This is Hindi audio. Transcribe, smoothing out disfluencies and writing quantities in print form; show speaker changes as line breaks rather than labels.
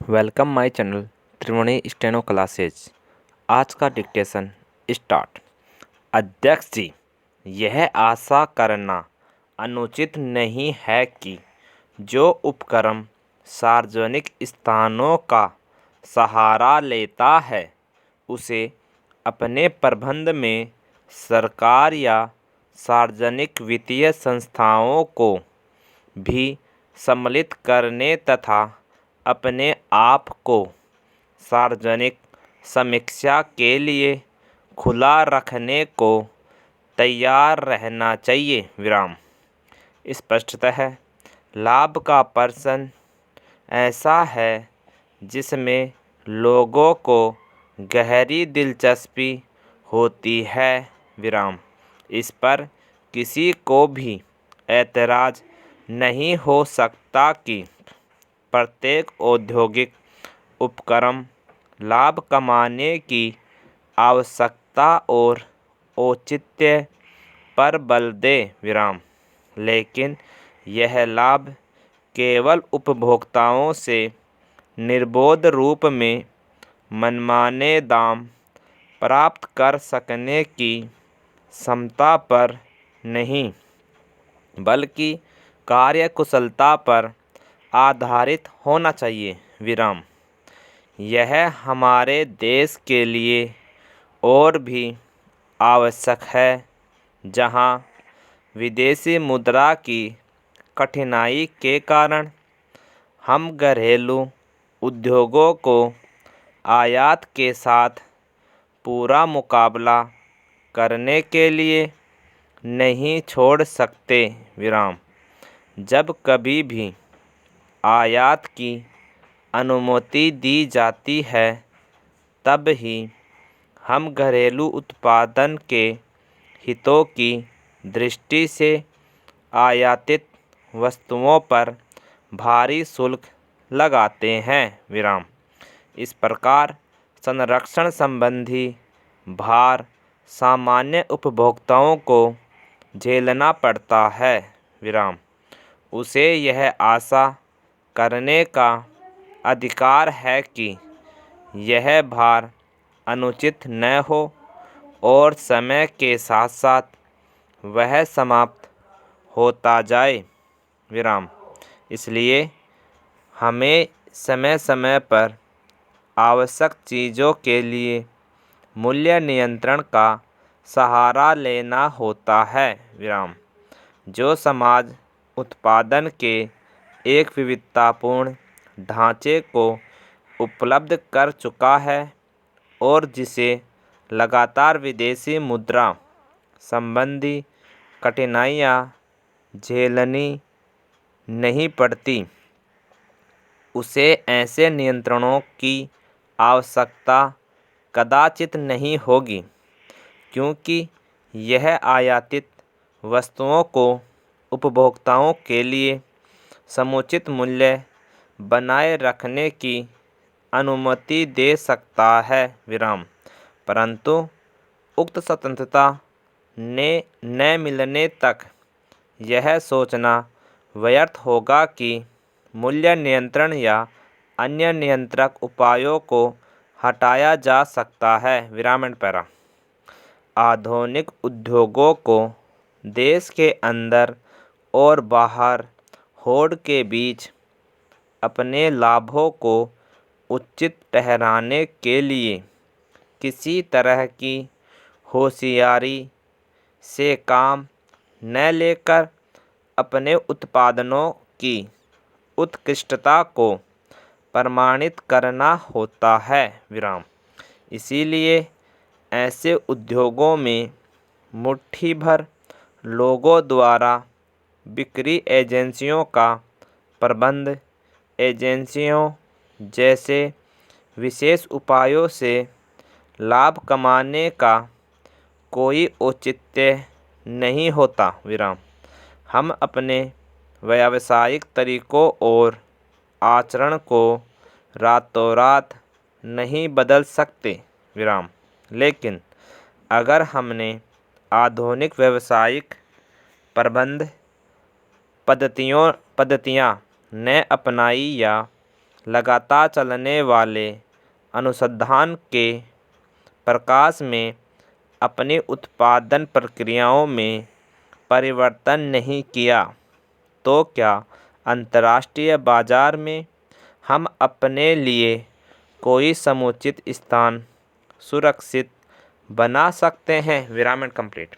Welcome my channel Triveni steno classes. आज का डिक्टेशन स्टार्ट। अध्यक्ष जी, यह आशा करना अनुचित नहीं है कि जो उपक्रम सार्वजनिक स्थानों का सहारा लेता है उसे अपने प्रबंध में सरकार या सार्वजनिक वित्तीय संस्थाओं को भी सम्मिलित करने तथा अपने आप को सार्वजनिक समीक्षा के लिए खुला रखने को तैयार रहना चाहिए। स्पष्टतः लाभ का प्रश्न ऐसा है जिसमें लोगों को गहरी दिलचस्पी होती है। इस पर किसी को भी ऐतराज़ नहीं हो सकता कि प्रत्येक औद्योगिक उपक्रम लाभ कमाने की आवश्यकता और औचित्य पर बल दे। लेकिन यह लाभ केवल उपभोक्ताओं से निर्बोध रूप में मनमाने दाम प्राप्त कर सकने की क्षमता पर नहीं बल्कि कार्यकुशलता पर आधारित होना चाहिए। यह हमारे देश के लिए और भी आवश्यक है जहां विदेशी मुद्रा की कठिनाई के कारण हम घरेलू उद्योगों को आयात के साथ पूरा मुकाबला करने के लिए नहीं छोड़ सकते। जब कभी भी आयात की अनुमति दी जाती है तब ही हम घरेलू उत्पादन के हितों की दृष्टि से आयातित वस्तुओं पर भारी शुल्क लगाते हैं। इस प्रकार संरक्षण संबंधी भार सामान्य उपभोक्ताओं को झेलना पड़ता है। उसे यह आशा करने का अधिकार है कि यह भार अनुचित न हो और समय के साथ साथ वह समाप्त होता जाए। इसलिए हमें समय समय पर आवश्यक चीज़ों के लिए मूल्य नियंत्रण का सहारा लेना होता है। जो समाज उत्पादन के एक विविधतापूर्ण ढांचे को उपलब्ध कर चुका है और जिसे लगातार विदेशी मुद्रा संबंधी कठिनाइयाँ झेलनी नहीं पड़ती, उसे ऐसे नियंत्रणों की आवश्यकता कदाचित नहीं होगी, क्योंकि यह आयातित वस्तुओं को उपभोक्ताओं के लिए समुचित मूल्य बनाए रखने की अनुमति दे सकता है। परंतु उक्त स्वतंत्रता ने न मिलने तक यह सोचना व्यर्थ होगा कि मूल्य नियंत्रण या अन्य नियंत्रक उपायों को हटाया जा सकता है। आधुनिक उद्योगों को देश के अंदर और बाहर होड़ के बीच अपने लाभों को उचित ठहराने के लिए किसी तरह की होशियारी से काम न लेकर अपने उत्पादनों की उत्कृष्टता को प्रमाणित करना होता है। इसीलिए ऐसे उद्योगों में मुट्ठी भर लोगों द्वारा बिक्री एजेंसियों का प्रबंध एजेंसियों जैसे विशेष उपायों से लाभ कमाने का कोई औचित्य नहीं होता। हम अपने व्यावसायिक तरीकों और आचरण को रातों रात नहीं बदल सकते। लेकिन अगर हमने आधुनिक व्यावसायिक प्रबंध पद्धतियाँ न अपनाई या लगातार चलने वाले अनुसंधान के प्रकाश में अपनी उत्पादन प्रक्रियाओं में परिवर्तन नहीं किया, तो क्या अंतर्राष्ट्रीय बाजार में हम अपने लिए कोई समुचित स्थान सुरक्षित बना सकते हैं? विराम कंप्लीट।